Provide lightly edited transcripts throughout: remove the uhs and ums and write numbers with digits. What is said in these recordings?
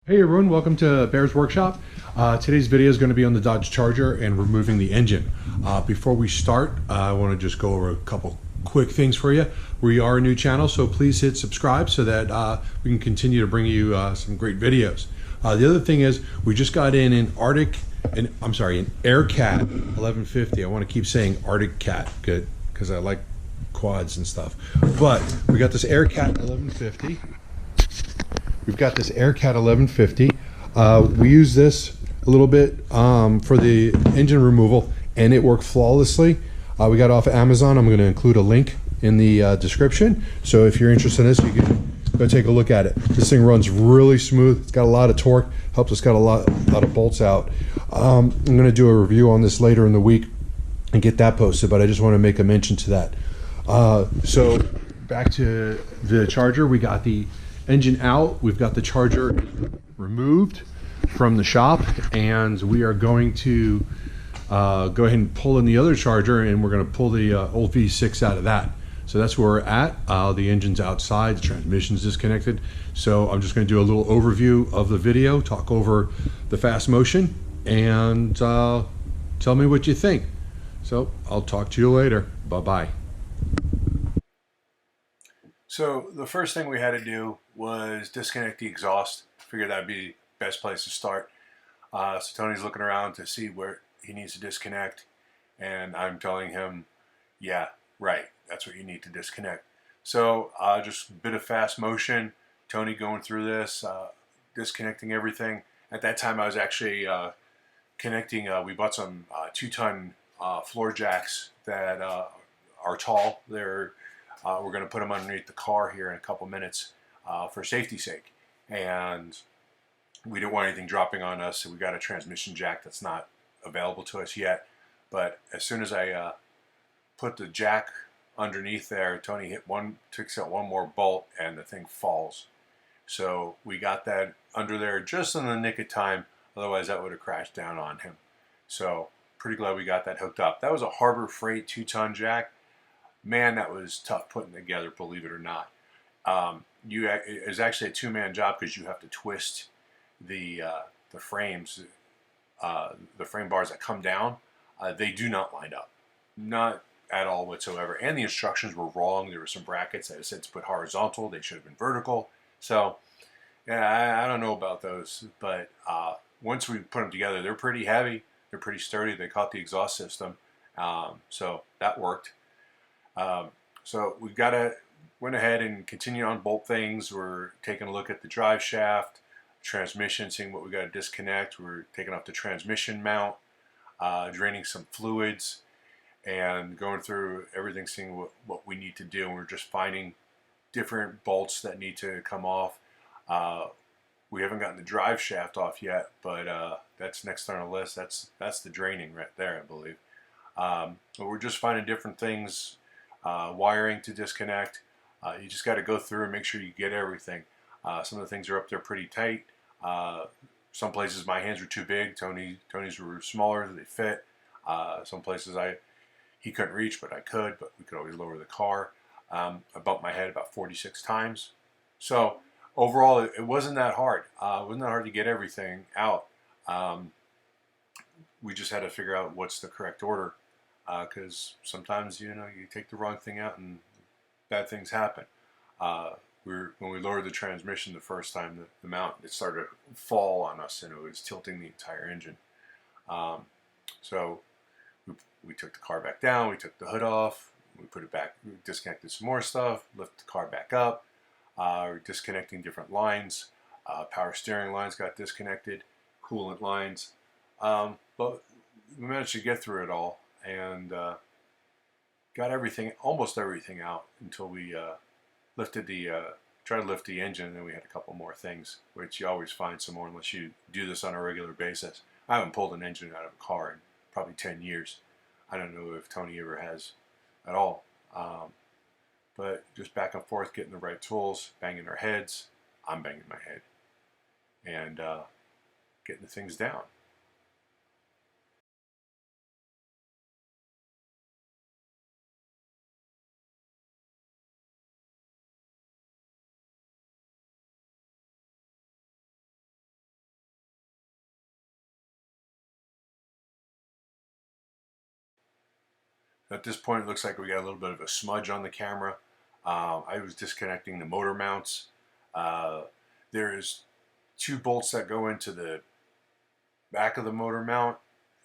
Hey everyone, welcome to Bear's Workshop. Today's video is going to be on the Dodge Charger and removing the engine. Before we start, I want to just go over a couple quick things for you. We are a new channel, so please hit subscribe so that we can continue to bring you some great videos. The other thing is we just got in an an Aircat 1150. I want to keep saying Arctic Cat, good, because I like quads and stuff. But we got this Aircat 1150. We've got this Aircat 1150. We use this a little bit for the engine removal, and it worked flawlessly. We got it off of Amazon. I'm going to include a link in the description. So if you're interested in this, you can go take a look at it. This thing runs really smooth. It's got a lot of torque. Helps us got a lot of bolts out. I'm going to do a review on this later in the week and get that posted, but I just want to make a mention to that. So back to the Charger. We got the engine out, we've got the Charger removed from the shop, and we are going to go ahead and pull in the other Charger, and we're going to pull the old V6 out of that. So that's where we're at. The engine's outside, the transmission's disconnected. So I'm just going to do a little overview of the video, talk over the fast motion, and tell me what you think. So I'll talk to you later. Bye-bye. So the first thing we had to do was disconnect the exhaust. Figured that'd be the best place to start. So Tony's looking around to see where he needs to disconnect, and I'm telling him, yeah, right, that's what you need to disconnect. So just a bit of fast motion, Tony going through this, disconnecting everything. At that time I was actually connecting, we bought some 2-ton floor jacks that are tall. We're going to put them underneath the car here in a couple minutes for safety's sake. And we didn't want anything dropping on us, so we got a transmission jack that's not available to us yet. But as soon as I put the jack underneath there, Tony takes out one more bolt, and the thing falls. So we got that under there just in the nick of time, otherwise that would have crashed down on him. So pretty glad we got that hooked up. That was a Harbor Freight 2-ton jack. Man, that was tough putting together, believe it or not. It was actually a 2-man job because you have to twist the frames, the frame bars that come down. They do not line up, not at all whatsoever. And the instructions were wrong. There were some brackets that said to put horizontal. They should have been vertical. So, yeah, I don't know about those. But once we put them together, they're pretty heavy. They're pretty sturdy. They caught the exhaust system. So that worked. So we've went ahead and continued on bolt things. We're taking a look at the drive shaft, transmission, seeing what we got to disconnect. We're taking off the transmission mount, draining some fluids, and going through everything, seeing what we need to do. And we're just finding different bolts that need to come off. We haven't gotten the drive shaft off yet, but that's next on our list. That's the draining right there, I believe. But we're just finding different things. Wiring to disconnect. You just got to go through and make sure you get everything. Some of the things are up there pretty tight. Some places my hands were too big. Tony's were smaller. They fit. Some places he couldn't reach, but I could. But we could always lower the car. I bumped my head about 46 times. So overall, it wasn't that hard. It wasn't that hard to get everything out. We just had to figure out what's the correct order. Because sometimes, you take the wrong thing out and bad things happen. When we lowered the transmission the first time, the mount, it started to fall on us, and it was tilting the entire engine. So we took the car back down, we took the hood off, we put it back, we disconnected some more stuff, lift the car back up. We're disconnecting different lines. Power steering lines got disconnected, coolant lines. But we managed to get through it all. And got almost everything out until we tried to lift the engine, and then we had a couple more things, which you always find some more unless you do this on a regular basis. I haven't pulled an engine out of a car in probably 10 years. I don't know if Tony ever has at all. But just back and forth, getting the right tools, banging our heads. I'm banging my head. And getting the things down. At this point, it looks like we got a little bit of a smudge on the camera. I was disconnecting the motor mounts. There's 2 bolts that go into the back of the motor mount.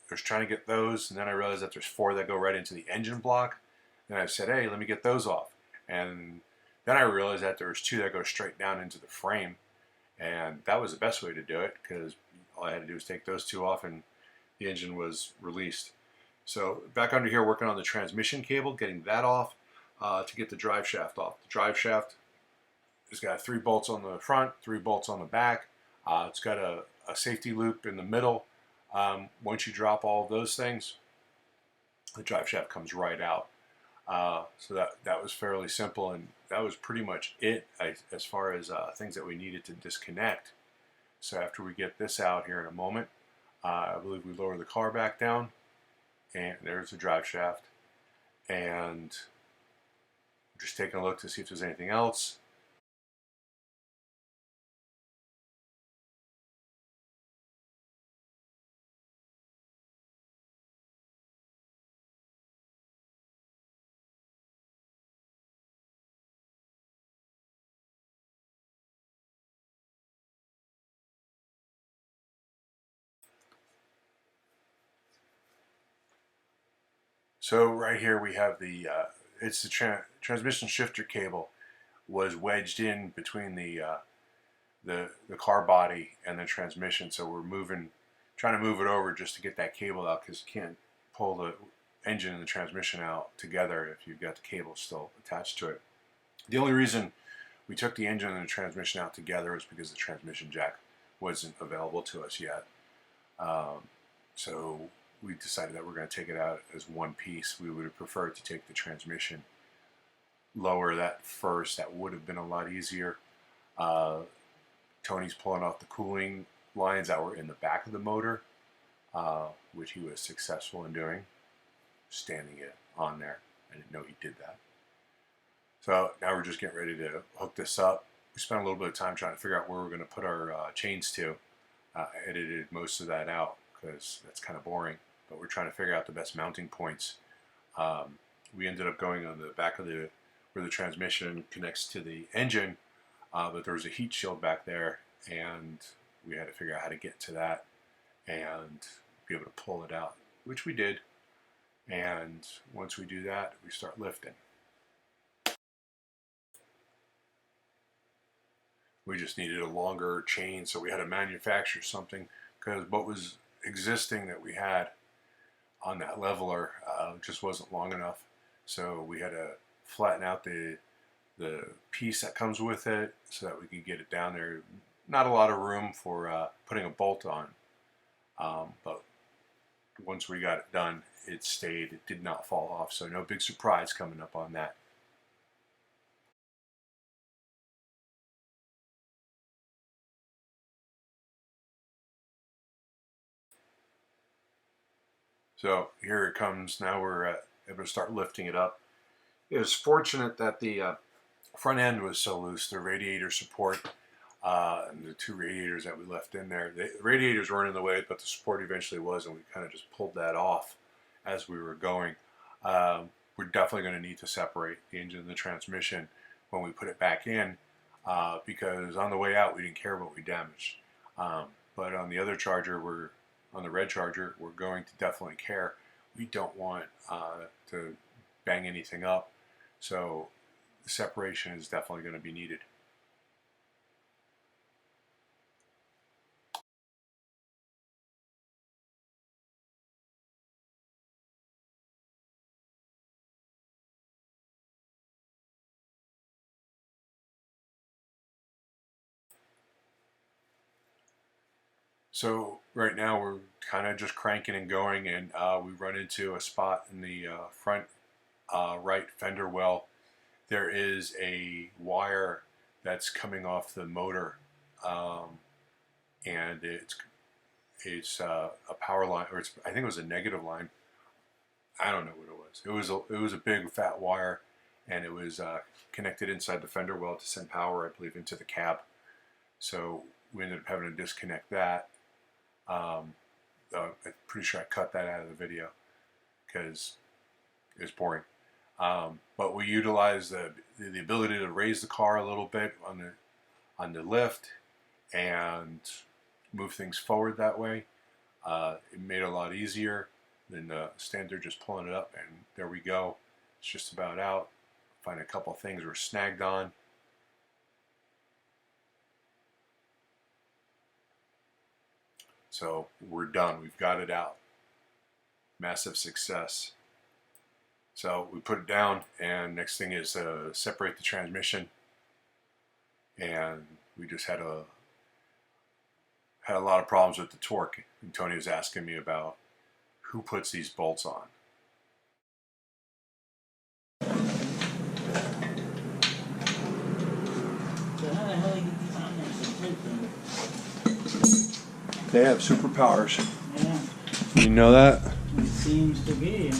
I was trying to get those, and then I realized that there's 4 that go right into the engine block. And I said, hey, let me get those off. And then I realized that there's 2 that go straight down into the frame. And that was the best way to do it, because all I had to do was take those 2 off and the engine was released. So back under here working on the transmission cable, getting that off to get the drive shaft off. The drive shaft has got 3 bolts on the front, 3 bolts on the back. It's got a safety loop in the middle. Once you drop all of those things, the drive shaft comes right out. So that was fairly simple, and that was pretty much it as far as things that we needed to disconnect. So after we get this out here in a moment, I believe we lower the car back down, and there's the drive shaft, and just taking a look to see if there's anything else. So right here we have the it's the transmission shifter cable was wedged in between the car body and the transmission. So we're trying to move it over just to get that cable out, because you can't pull the engine and the transmission out together if you've got the cable still attached to it. The only reason we took the engine and the transmission out together is because the transmission jack wasn't available to us yet. So we decided that we're going to take it out as one piece. We would have preferred to take the transmission, lower that first. That would have been a lot easier. Tony's pulling off the cooling lines that were in the back of the motor, which he was successful in doing, standing it on there. I didn't know he did that. So now we're just getting ready to hook this up. We spent a little bit of time trying to figure out where we're going to put our chains to. I edited most of that out because that's kind of boring, but we're trying to figure out the best mounting points. We ended up going on the back of where the transmission connects to the engine, but there was a heat shield back there, and we had to figure out how to get to that and be able to pull it out, which we did. And once we do that, we start lifting. We just needed a longer chain, so we had to manufacture something, because what was existing that we had on that leveler just wasn't long enough. So we had to flatten out the piece that comes with it so that we could get it down there. Not a lot of room for putting a bolt on, but once we got it done, it stayed. It did not fall off, so no big surprise coming up on that. So here it comes. Now we're able to start lifting it up. It was fortunate that the front end was so loose. The radiator support and the 2 radiators that we left in there. The radiators weren't in the way, but the support eventually was, and we kind of just pulled that off as we were going. We're definitely going to need to separate the engine and the transmission when we put it back in, because on the way out we didn't care what we damaged. But on the other charger, on the red charger, we're going to definitely care. We don't want to bang anything up, so separation is definitely going to be needed. So right now we're kind of just cranking and going, and we run into a spot in the front right fender well. There is a wire that's coming off the motor, and it's a power line, or I think it was a negative line. I don't know what it was. It was a big fat wire, and it was connected inside the fender well to send power, I believe, into the cab. So we ended up having to disconnect that. I'm pretty sure I cut that out of the video because is pouring. But we utilize the ability to raise the car a little bit on the lift and move things forward that way. It made it a lot easier than the standard just pulling it up, and there we go. It's just about out. Find a couple things we're snagged on. So we're done. We've got it out. Massive success. So we put it down, and next thing is separate the transmission. And we just had a lot of problems with the torque. And Tony was asking me about who puts these bolts on. So how the hell do you get these on there so quick then? They have superpowers. Yeah, You know that? it seems to be.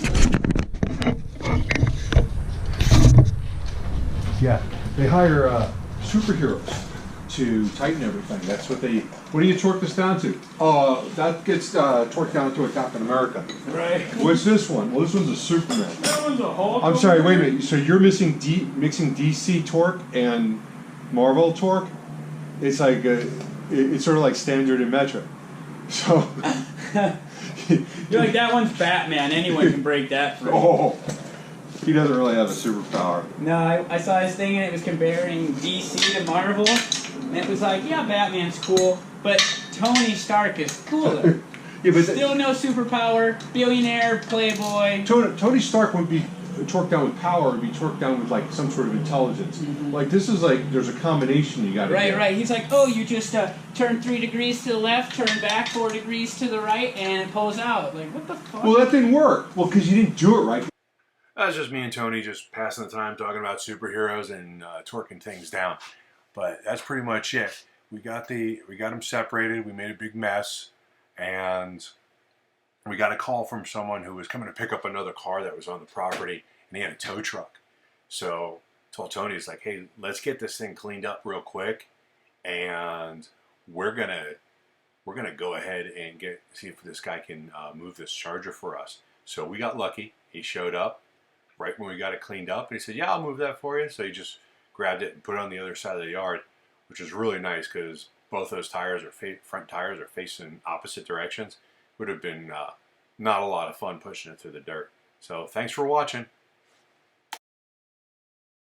Yeah, they hire superheroes to tighten everything. That's what they. What do you torque this down to? That gets torqued down to a Captain America. Right. What's this one? Well, this one's a Superman. That one's a Hulk. I'm sorry. Wait a minute. So you're mixing DC torque and Marvel torque? It's like it's sort of like standard and metric. So. You're like, that one's Batman. Anyone can break that free. Oh. He doesn't really have a superpower. No, I saw this thing and it was comparing DC to Marvel. And it was like, yeah, Batman's cool, but Tony Stark is cooler. Yeah, but Still no superpower, billionaire, playboy. Tony Stark wouldn't be torqued down with power; it'd be torqued down with like some sort of intelligence. Like this is like there's a combination you got to Right, right. He's like, oh, you just turn 3 degrees to the left, turn back 4 degrees to the right, and it pulls out. Like, what the fuck? Well, that didn't work. Well, because you didn't do it right. That was just me and Tony just passing the time talking about superheroes and torquing things down. But that's pretty much it. We got them separated. We made a big mess, and we got a call from someone who was coming to pick up another car that was on the property, and he had a tow truck. So I told Tony, it's like, hey, let's get this thing cleaned up real quick, and we're gonna go ahead and see if this guy can move this charger for us. So we got lucky. He showed up right when we got it cleaned up, and he said, yeah, I'll move that for you. So he just grabbed it and put it on the other side of the yard, which is really nice because both those tires front tires are facing opposite directions. Would have been not a lot of fun pushing it through the dirt. So thanks for watching.